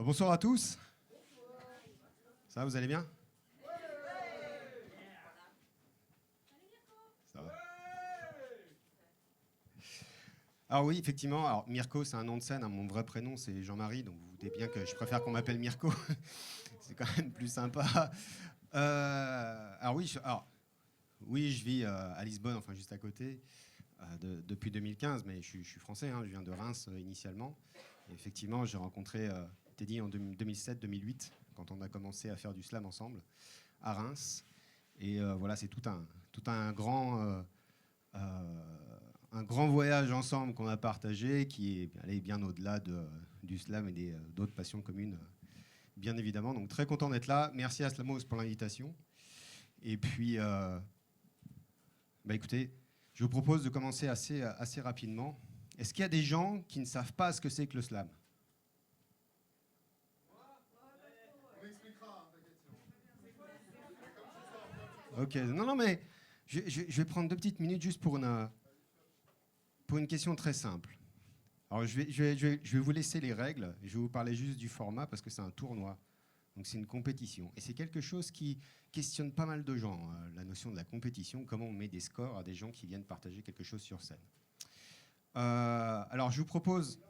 Bonsoir à tous. Ça va, vous allez bien? Ça va. Alors oui, effectivement, alors Mirko, c'est un nom de scène, hein, mon vrai prénom c'est Jean-Marie, donc vous vous doutez bien que je préfère qu'on m'appelle Mirko. C'est quand même plus sympa. Oui, je vis à Lisbonne, enfin juste à côté, depuis 2015, mais je suis français, hein, je viens de Reims initialement. Et effectivement, j'ai rencontré Teddy en 2007-2008, quand on a commencé à faire du slam ensemble, à Reims. Et voilà, c'est tout un grand voyage ensemble qu'on a partagé, qui est allé bien au-delà du slam et d'autres passions communes, bien évidemment. Donc très content d'être là. Merci à Slamos pour l'invitation. Et puis, écoutez, je vous propose de commencer assez rapidement. Est-ce qu'il y a des gens qui ne savent pas ce que c'est que le slam? Ok, non, mais je vais prendre 2 petites minutes juste pour une question très simple. Alors, je vais vous laisser les règles. Je vais vous parler juste du format parce que c'est un tournoi. Donc, c'est une compétition. Et c'est quelque chose qui questionne pas mal de gens, la notion de la compétition, comment on met des scores à des gens qui viennent partager quelque chose sur scène. Alors, je vous propose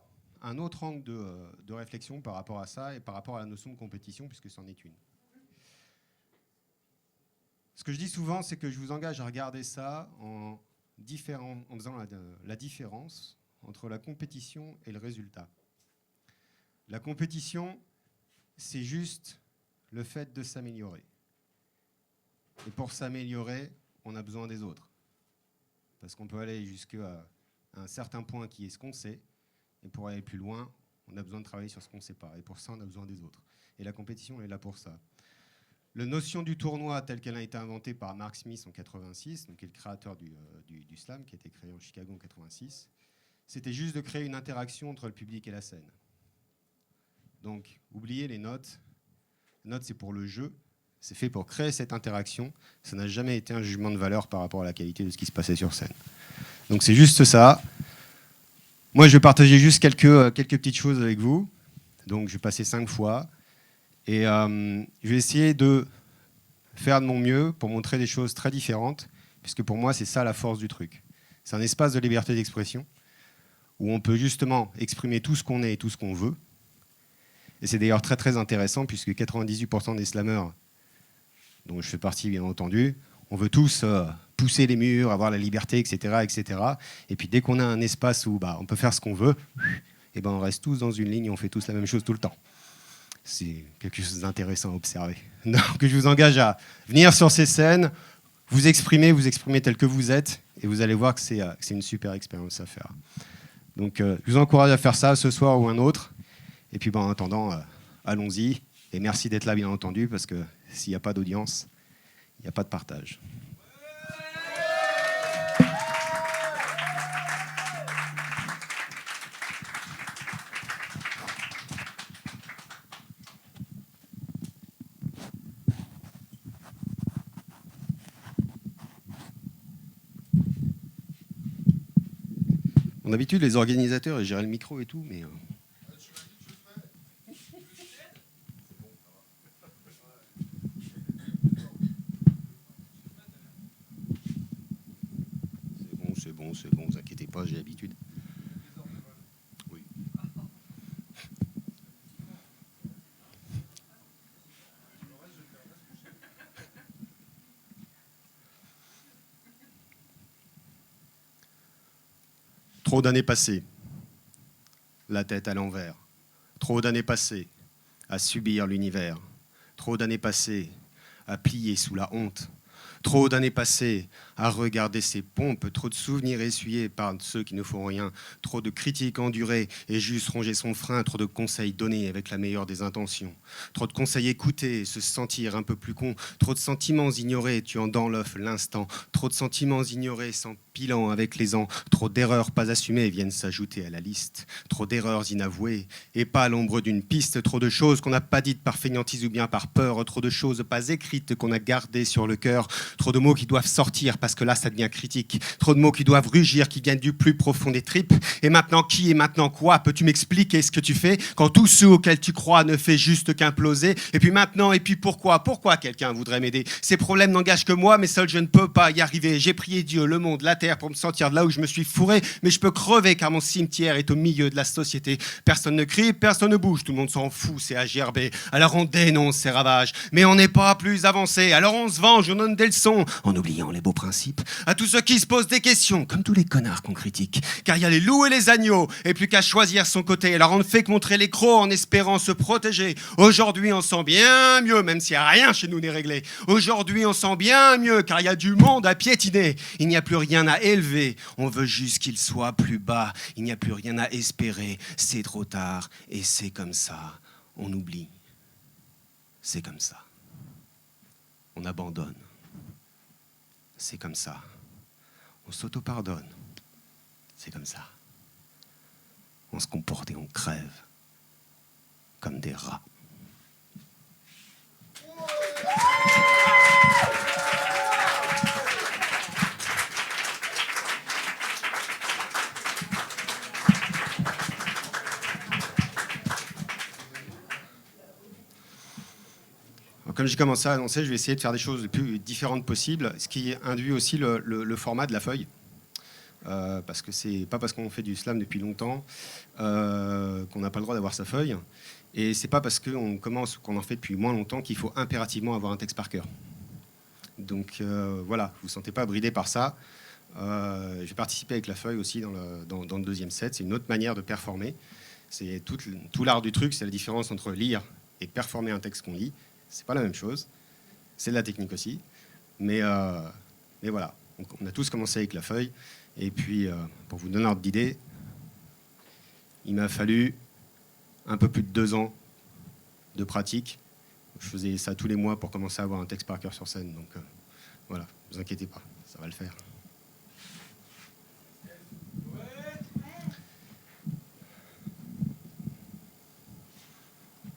un autre angle de réflexion par rapport à ça et par rapport à la notion de compétition, puisque c'en est une. Ce que je dis souvent, c'est que je vous engage à regarder ça en faisant la différence entre la compétition et le résultat. La compétition, c'est juste le fait de s'améliorer. Et pour s'améliorer, on a besoin des autres. Parce qu'on peut aller jusqu'à un certain point qui est ce qu'on sait, et pour aller plus loin, on a besoin de travailler sur ce qu'on ne sait pas. Et pour ça, on a besoin des autres. Et la compétition, elle est là pour ça. La notion du tournoi, telle qu'elle a été inventée par Mark Smith en 86, donc qui est le créateur du slam, qui a été créé en Chicago en 86, c'était juste de créer une interaction entre le public et la scène. Donc, oubliez les notes. Les notes, c'est pour le jeu. C'est fait pour créer cette interaction. Ça n'a jamais été un jugement de valeur par rapport à la qualité de ce qui se passait sur scène. Donc, c'est juste ça. Moi, je vais partager juste quelques petites choses avec vous. Donc, je vais passer 5 fois. Et je vais essayer de faire de mon mieux pour montrer des choses très différentes, puisque pour moi, c'est ça la force du truc. C'est un espace de liberté d'expression où on peut justement exprimer tout ce qu'on est et tout ce qu'on veut. Et c'est d'ailleurs très très intéressant, puisque 98% des slammeurs, dont je fais partie bien entendu, on veut tous pousser les murs, avoir la liberté, etc. etc. Et puis dès qu'on a un espace où on peut faire ce qu'on veut, et on reste tous dans une ligne et on fait tous la même chose tout le temps. C'est quelque chose d'intéressant à observer. Donc je vous engage à venir sur ces scènes, vous exprimer tel que vous êtes, et vous allez voir que c'est une super expérience à faire. Donc je vous encourage à faire ça ce soir ou un autre. Et puis en attendant, allons-y. Et merci d'être là, bien entendu, parce que s'il n'y a pas d'audience, il n'y a pas de partage. D'habitude, les organisateurs, ils gèrent le micro et tout, mais... C'est bon, vous inquiétez pas, j'ai l'habitude. Oui. Trop d'années passées, la tête à l'envers. Trop d'années passées à subir l'univers. Trop d'années passées à plier sous la honte. Trop d'années passées à regarder ces pompes, trop de souvenirs essuyés par ceux qui ne font rien, trop de critiques endurées et juste ronger son frein, trop de conseils donnés avec la meilleure des intentions, trop de conseils écoutés, se sentir un peu plus con, trop de sentiments ignorés tuant dans l'œuf l'instant, trop de sentiments ignorés sans Pilant avec les ans, trop d'erreurs pas assumées viennent s'ajouter à la liste. Trop d'erreurs inavouées, et pas à l'ombre d'une piste. Trop de choses qu'on n'a pas dites par fainéantise ou bien par peur. Trop de choses pas écrites qu'on a gardées sur le cœur. Trop de mots qui doivent sortir parce que là ça devient critique. Trop de mots qui doivent rugir, qui viennent du plus profond des tripes. Et maintenant qui et maintenant quoi? Peux-tu m'expliquer ce que tu fais quand tous ceux auxquels tu crois ne fait juste qu'imploser? Et puis maintenant, et puis pourquoi? Pourquoi quelqu'un voudrait m'aider? Ces problèmes n'engagent que moi, mais seul je ne peux pas y arriver. J'ai prié Dieu, le monde, la terre pour me sortir de là où je me suis fourré, mais je peux crever car mon cimetière est au milieu de la société. Personne ne crie, personne ne bouge, tout le monde s'en fout, c'est à gerber. Alors on dénonce ces ravages, mais on n'est pas plus avancé. Alors on se venge, on donne des leçons, en oubliant les beaux principes. À tous ceux qui se posent des questions, comme tous les connards qu'on critique. Car il y a les loups et les agneaux, et plus qu'à choisir son côté. Alors on ne fait que montrer les crocs en espérant se protéger. Aujourd'hui on sent bien mieux, même s'il n'y a rien chez nous n'est réglé. Aujourd'hui on sent bien mieux, car il y a du monde à piétiner. Il n'y a plus rien à élever. On veut juste qu'il soit plus bas. Il n'y a plus rien à espérer. C'est trop tard et c'est comme ça. On oublie. C'est comme ça. On abandonne. C'est comme ça. On s'auto-pardonne. C'est comme ça. On se comporte et on crève comme des rats. Comme j'ai commencé à annoncer, je vais essayer de faire des choses les plus différentes possibles, ce qui induit aussi le format de la feuille. Parce que c'est pas parce qu'on fait du slam depuis longtemps qu'on n'a pas le droit d'avoir sa feuille. Et c'est pas parce qu'on commence ou qu'on en fait depuis moins longtemps qu'il faut impérativement avoir un texte par cœur. Donc voilà, vous ne vous sentez pas bridé par ça. Je vais participer avec la feuille aussi dans le deuxième set. C'est une autre manière de performer. C'est tout l'art du truc, c'est la différence entre lire et performer un texte qu'on lit. C'est pas la même chose. C'est de la technique aussi. Mais voilà, on a tous commencé avec la feuille. Et puis, pour vous donner un ordre d'idée, il m'a fallu un peu plus de 2 ans de pratique. Je faisais ça tous les mois pour commencer à avoir un texte par cœur sur scène. Donc voilà, ne vous inquiétez pas, ça va le faire.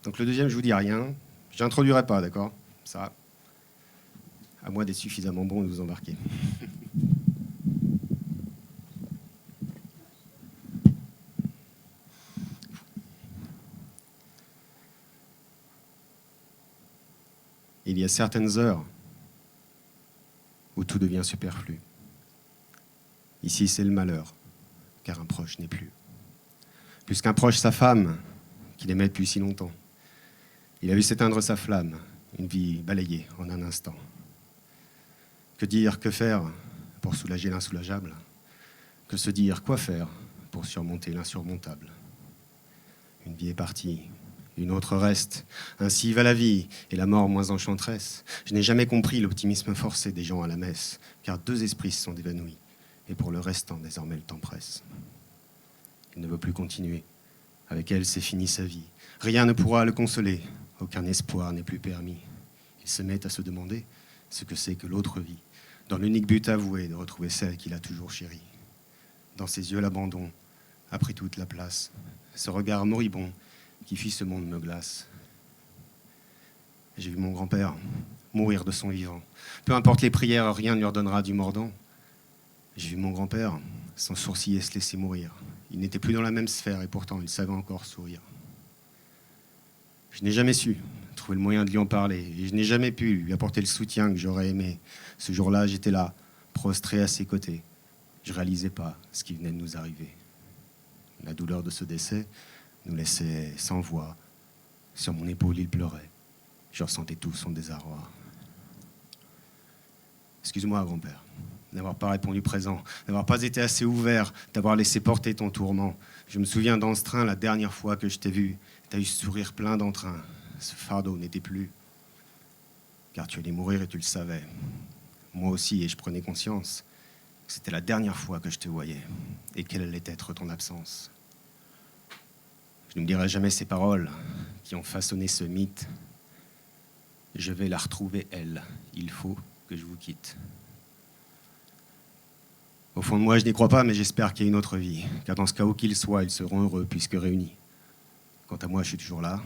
Donc le deuxième, je vous dis rien. Je n'introduirai pas, d'accord? Ça, à moi d'être suffisamment bon et de vous embarquer. Il y a certaines heures où tout devient superflu. Ici, c'est le malheur, car un proche n'est plus. Plus qu'un proche, sa femme, qu'il aimait depuis si longtemps. Il a vu s'éteindre sa flamme, une vie balayée en un instant. Que dire, que faire pour soulager l'insoulageable? Que se dire, quoi faire pour surmonter l'insurmontable? Une vie est partie, une autre reste. Ainsi va la vie, et la mort moins enchanteresse. Je n'ai jamais compris l'optimisme forcé des gens à la messe, car 2 esprits se sont évanouis, et pour le restant, désormais, le temps presse. Il ne veut plus continuer. Avec elle, c'est fini sa vie. Rien ne pourra le consoler. Aucun espoir n'est plus permis. Il se met à se demander ce que c'est que l'autre vie, dans l'unique but avoué de retrouver celle qu'il a toujours chérie. Dans ses yeux, l'abandon a pris toute la place. Ce regard moribond qui fit ce monde me glace. J'ai vu mon grand-père mourir de son vivant. Peu importe les prières, rien ne lui redonnera du mordant. J'ai vu mon grand-père sans sourciller se laisser mourir. Il n'était plus dans la même sphère et pourtant il savait encore sourire. Je n'ai jamais su trouver le moyen de lui en parler et je n'ai jamais pu lui apporter le soutien que j'aurais aimé. Ce jour-là, j'étais là, prostré à ses côtés. Je ne réalisais pas ce qui venait de nous arriver. La douleur de ce décès nous laissait sans voix. Sur mon épaule, il pleurait. Je ressentais tout son désarroi. Excuse-moi, grand-père, d'avoir pas répondu présent, d'avoir pas été assez ouvert, d'avoir laissé porter ton tourment. Je me souviens dans ce train, la dernière fois que je t'ai vu, t'as eu ce sourire plein d'entrain. Ce fardeau n'était plus. Car tu allais mourir et tu le savais. Moi aussi, et je prenais conscience que c'était la dernière fois que je te voyais et quelle allait être ton absence. Je n'oublierai jamais ces paroles qui ont façonné ce mythe. Je vais la retrouver, elle. Il faut que je vous quitte. Au fond de moi, je n'y crois pas, mais j'espère qu'il y a une autre vie. Car dans ce cas où qu'ils soient, ils seront heureux puisque réunis. Quant à moi, je suis toujours là.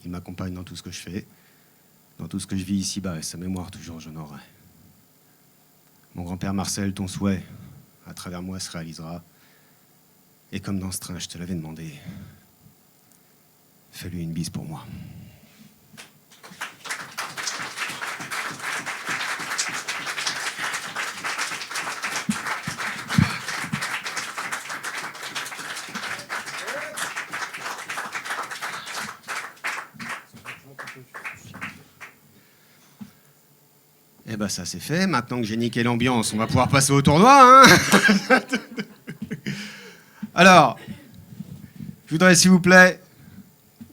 Il m'accompagne dans tout ce que je fais, dans tout ce que je vis ici-bas, et sa mémoire toujours j'honorerai. Mon grand-père Marcel, ton souhait, à travers moi, se réalisera. Et comme dans ce train, je te l'avais demandé, fais-lui une bise pour moi. Eh ben ça c'est fait, maintenant que j'ai niqué l'ambiance, on va pouvoir passer au tournoi, hein. Alors, je voudrais s'il vous plaît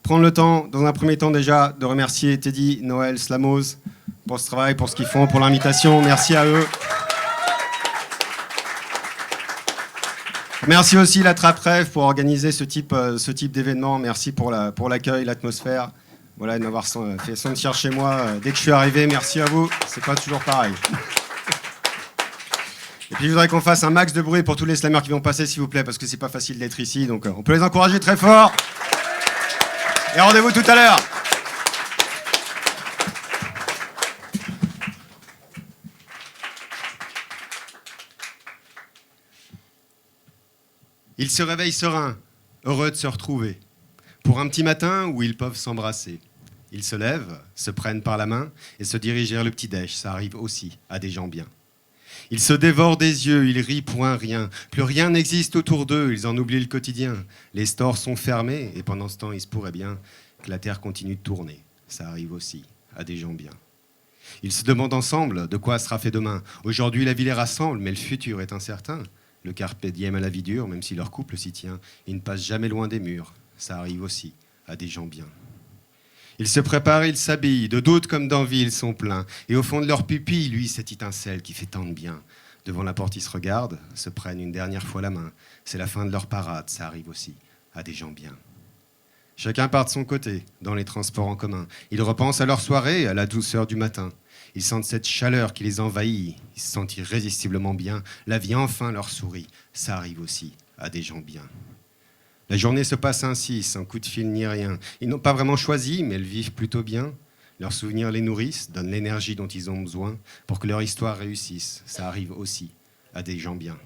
prendre le temps, dans un premier temps déjà, de remercier Teddy, Noël, Slamoz pour ce travail, pour ce qu'ils font, pour l'invitation. Merci à eux. Merci aussi la Trappe Rêve pour organiser ce type d'événement. Merci pour l'accueil, l'atmosphère. Voilà, de m'avoir fait sentir chez moi dès que je suis arrivé. Merci à vous. C'est pas toujours pareil. Et puis je voudrais qu'on fasse un max de bruit pour tous les slammers qui vont passer, s'il vous plaît, parce que c'est pas facile d'être ici. Donc on peut les encourager très fort. Et rendez-vous tout à l'heure. Ils se réveillent sereins, heureux de se retrouver. Pour un petit matin où ils peuvent s'embrasser. Ils se lèvent, se prennent par la main et se dirigent vers le petit-déj. Ça arrive aussi à des gens bien. Ils se dévorent des yeux, ils rient pour un rien. Plus rien n'existe autour d'eux, ils en oublient le quotidien. Les stores sont fermés et pendant ce temps, il se pourrait bien que la terre continue de tourner. Ça arrive aussi à des gens bien. Ils se demandent ensemble de quoi sera fait demain. Aujourd'hui, la vie les rassemble, mais le futur est incertain. Le carpe diem à la vie dure, même si leur couple s'y tient. Ils ne passent jamais loin des murs. Ça arrive aussi à des gens bien. Ils se préparent, ils s'habillent, de doutes comme d'envie, ils sont pleins. Et au fond de leur pupille, lui, cette étincelle qui fait tant de bien. Devant la porte, ils se regardent, se prennent une dernière fois la main. C'est la fin de leur parade, ça arrive aussi à des gens bien. Chacun part de son côté, dans les transports en commun. Ils repensent à leur soirée, à la douceur du matin. Ils sentent cette chaleur qui les envahit. Ils se sentent irrésistiblement bien. La vie enfin leur sourit. Ça arrive aussi à des gens bien. La journée se passe ainsi, sans coup de fil ni rien. Ils n'ont pas vraiment choisi, mais ils vivent plutôt bien. Leurs souvenirs les nourrissent, donnent l'énergie dont ils ont besoin pour que leur histoire réussisse. Ça arrive aussi à des gens bien.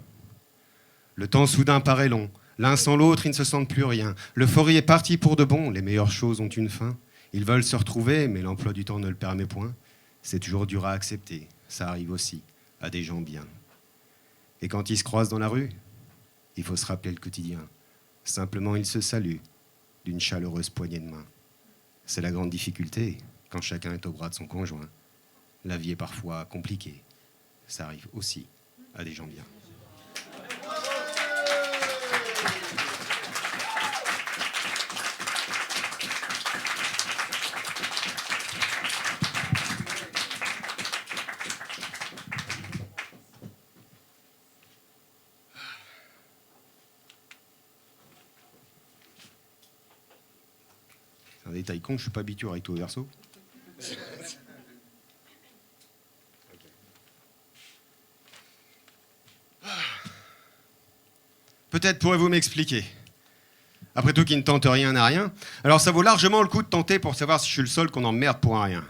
Le temps soudain paraît long. L'un sans l'autre, ils ne se sentent plus rien. L'euphorie est partie pour de bon. Les meilleures choses ont une fin. Ils veulent se retrouver, mais l'emploi du temps ne le permet point. C'est toujours dur à accepter. Ça arrive aussi à des gens bien. Et quand ils se croisent dans la rue, il faut se rappeler le quotidien. Simplement, ils se saluent d'une chaleureuse poignée de main. C'est la grande difficulté quand chacun est au bras de son conjoint. La vie est parfois compliquée. Ça arrive aussi à des gens bien. Un détail con, je suis pas habitué à recto verso. Peut-être pourrez-vous m'expliquer. Après tout, qui ne tente rien n'a rien. Alors ça vaut largement le coup de tenter pour savoir si je suis le seul qu'on emmerde pour un rien.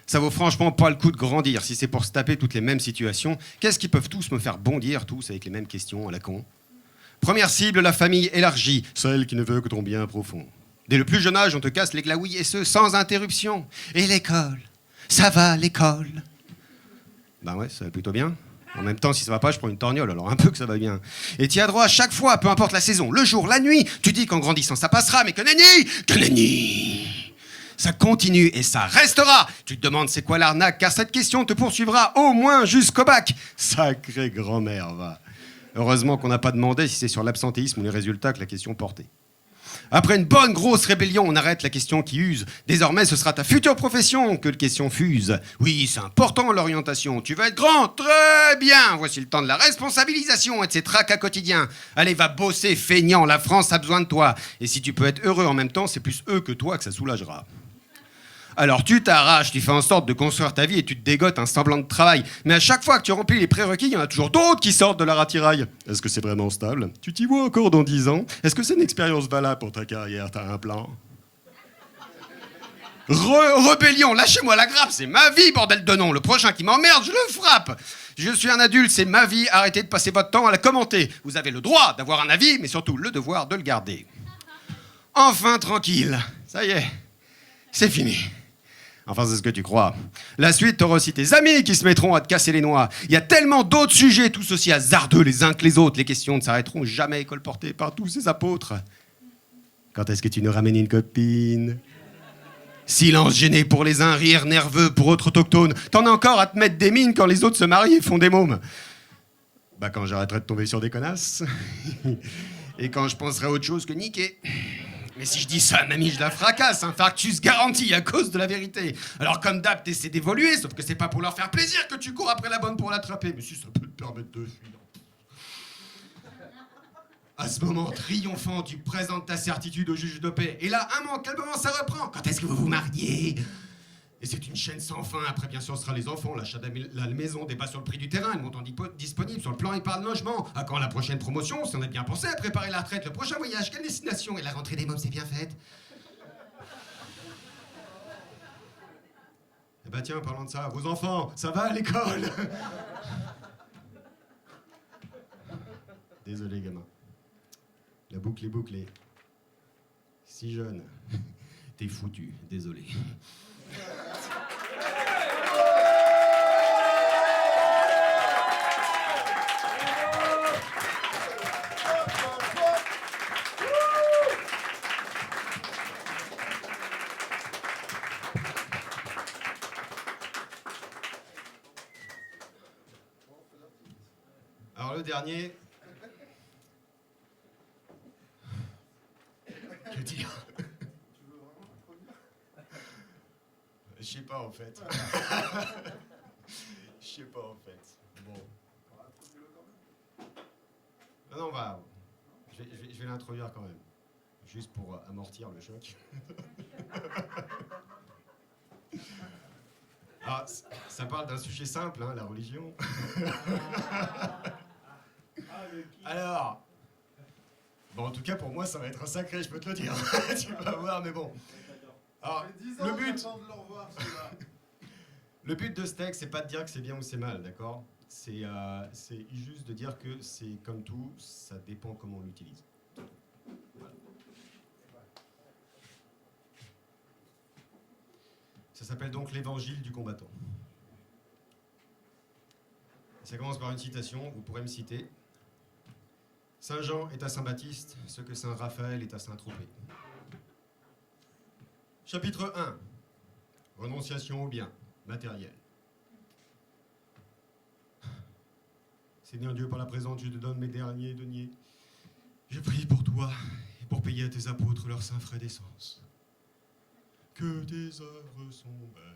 Ça vaut franchement pas le coup de grandir si c'est pour se taper toutes les mêmes situations. Qu'est-ce qu'ils peuvent tous me faire bondir, tous avec les mêmes questions à la con? Première cible, la famille élargie, celle qui ne veut que ton bien profond. Dès le plus jeune âge, on te casse les glaouis et ce, sans interruption. Et l'école, ça va l'école? Ben ouais, ça va plutôt bien. En même temps, si ça va pas, je prends une torgnole, alors un peu que ça va bien. Et tu as droit à chaque fois, peu importe la saison, le jour, la nuit. Tu dis qu'en grandissant, ça passera, mais que nenni, ça continue et ça restera. Tu te demandes c'est quoi l'arnaque, car cette question te poursuivra au moins jusqu'au bac. Sacrée grand-mère, va. Heureusement qu'on n'a pas demandé si c'est sur l'absentéisme ou les résultats que la question portait. Après une bonne grosse rébellion, on arrête la question qui use. Désormais, ce sera ta future profession que la question fuse. Oui, c'est important l'orientation. Tu veux être grand? Très bien. Voici le temps de la responsabilisation et de ses tracas quotidiens. Allez, va bosser, feignant. La France a besoin de toi. Et si tu peux être heureux en même temps, c'est plus eux que toi que ça soulagera. Alors tu t'arraches, tu fais en sorte de construire ta vie et tu te dégotes un semblant de travail. Mais à chaque fois que tu remplis les prérequis, il y en a toujours d'autres qui sortent de leur attirail. Est-ce que c'est vraiment stable? Tu t'y vois encore dans 10 ans? Est-ce que c'est une expérience valable pour ta carrière? T'as un plan? Rébellion, lâchez-moi la grappe, c'est ma vie, bordel de nom. Le prochain qui m'emmerde, je le frappe. Je suis un adulte, c'est ma vie, arrêtez de passer votre temps à la commenter. Vous avez le droit d'avoir un avis, mais surtout le devoir de le garder. Enfin, tranquille, ça y est, c'est fini. Enfin, c'est ce que tu crois. La suite, t'auras aussi tes amis qui se mettront à te casser les noix. Il y a tellement d'autres sujets, tous aussi hasardeux les uns que les autres. Les questions ne s'arrêteront jamais colportées par tous ces apôtres. Quand est-ce que tu nous ramènes une copine? Silence gêné pour les uns, rire nerveux pour autres autochtones. T'en as encore à te mettre des mines quand les autres se marient et font des mômes. Bah quand j'arrêterai de tomber sur des connasses. Et quand je penserai à autre chose que niquer. Mais si je dis ça, mamie, je la fracasse. Infarctus garanti à cause de la vérité. Alors comme d'hab, t'essaies d'évoluer, sauf que c'est pas pour leur faire plaisir que tu cours après la bonne pour l'attraper. Mais si ça peut te permettre de fuir. À ce moment triomphant, tu présentes ta certitude au juge de paix. Et là, calmement, ça reprend. Quand est-ce que vous vous mariez? Et c'est une chaîne sans fin. Après, bien sûr, ce sera les enfants. L'achat de la maison dépasse sur le prix du terrain. Le montant disponible sur le plan épargne logement. À quand la prochaine promotion? Si on a bien pensé à préparer la retraite, le prochain voyage, quelle destination? Et la rentrée des mômes, c'est bien faite. Eh ben tiens, parlons de ça. Vos enfants, ça va à l'école? Désolé, gamin. La boucle est bouclée. Si jeune. T'es foutu, désolé. Alors le dernier... Que dire? Je sais pas en fait. Je sais pas en fait. Bon. Non, on va. Je vais l'introduire quand même. Juste pour amortir le choc. Alors, ça parle d'un sujet simple, hein, la religion. Alors. Bon, en tout cas, pour moi, ça va être un sacré, je peux te le dire. Tu vas voir, mais bon. Alors, le but de ce texte, c'est pas de dire que c'est bien ou c'est mal, d'accord? C'est juste de dire que c'est comme tout, ça dépend comment on l'utilise. Voilà. Ça s'appelle donc l'évangile du combattant. Ça commence par une citation, vous pourrez me citer. Saint Jean est à Saint Baptiste ce que Saint Raphaël est à Saint Tropez. Chapitre 1. Renonciation au bien, matériel. Seigneur Dieu, par la présente, je te donne mes derniers deniers. Je prie pour toi et pour payer à tes apôtres leurs saints frais d'essence. Que tes œuvres sont belles,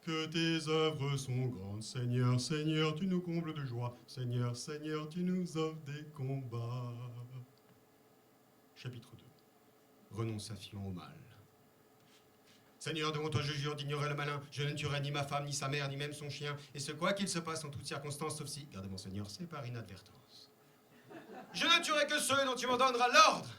que tes œuvres sont grandes. Seigneur, Seigneur, tu nous combles de joie. Seigneur, Seigneur, tu nous offres des combats. Chapitre 2. Renonciation au mal. Seigneur, devant toi je jure d'ignorer le malin. Je ne tuerai ni ma femme, ni sa mère, ni même son chien. Et ce quoi qu'il se passe en toutes circonstances, sauf si, gardez mon Seigneur, c'est par inadvertance. Je ne tuerai que ceux dont tu m'en donneras l'ordre.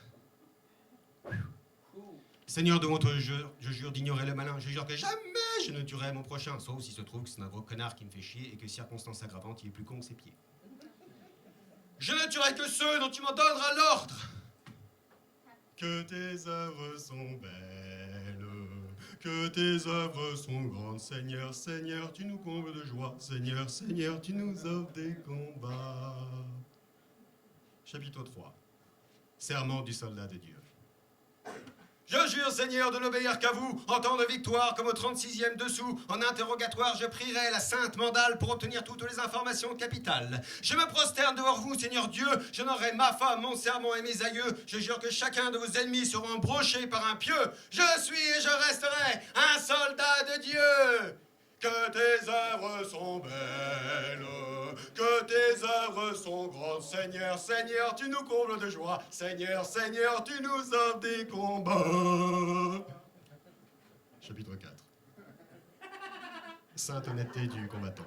Seigneur, devant toi je jure d'ignorer le malin. Je jure que jamais je ne tuerai mon prochain. Sauf s'il se trouve que c'est un gros connard qui me fait chier et que circonstance aggravante, il est plus con que ses pieds. Je ne tuerai que ceux dont tu m'en donneras l'ordre. Que tes œuvres sont belles, que tes œuvres sont grandes. Seigneur, Seigneur, tu nous combles de joie. Seigneur, Seigneur, tu nous offres des combats. Chapitre 3. Serment du soldat de Dieu. Je jure, Seigneur, de n'obéir qu'à vous, en temps de victoire comme au 36e dessous. En interrogatoire, je prierai la sainte mandale pour obtenir toutes les informations capitales. Je me prosterne devant vous, Seigneur Dieu. J'honorerai ma femme, mon serment et mes aïeux. Je jure que chacun de vos ennemis sera broché par un pieu. Je suis et je resterai un soldat de Dieu. Que tes œuvres sont belles, que tes œuvres sont grandes. Seigneur, Seigneur, tu nous combles de joie. Seigneur, Seigneur, tu nous offres des combats. Chapitre 4. Sainte honnêteté du combattant.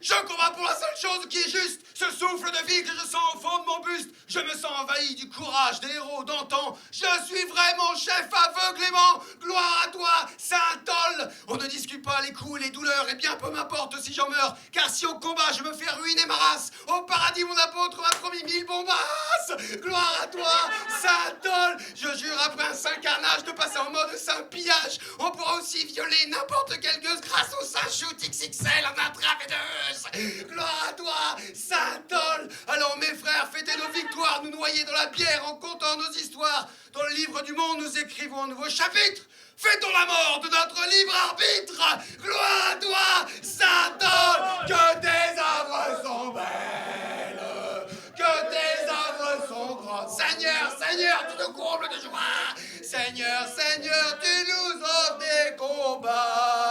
Je combats pour la seule chose qui est juste, ce souffle de vie que je sens au fond de mon buste. Je me sens envahi du courage des héros d'antan. Je suis vraiment chef aveuglément. Gloire à toi, Saint-Ol. On ne discute pas les coups et les douleurs, et bien peu m'importe si j'en meurs. Car si au combat je me fais ruiner ma race, au paradis mon apôtre m'a promis 1000 bombasses. Gloire à toi, Saint-Ol. Je jure après un saint carnage de passer en mode saint pillage. On pourra aussi violer n'importe quelle gueuse grâce au saint shoot XXL en intraveineuse. Gloire à toi, Saint-Ol. Alors mes frères, fêtez nos victoires, nous noyer dans la bière en contant nos histoires. Dans le livre du monde, nous écrivons un nouveau chapitre. Fêtons la mort de notre libre arbitre. Gloire à toi, Saint-Ol. Que tes œuvres sont belles, que tes œuvres sont grandes. Seigneur, Seigneur, tu nous combles de joie. Seigneur, Seigneur, tu nous offres des combats.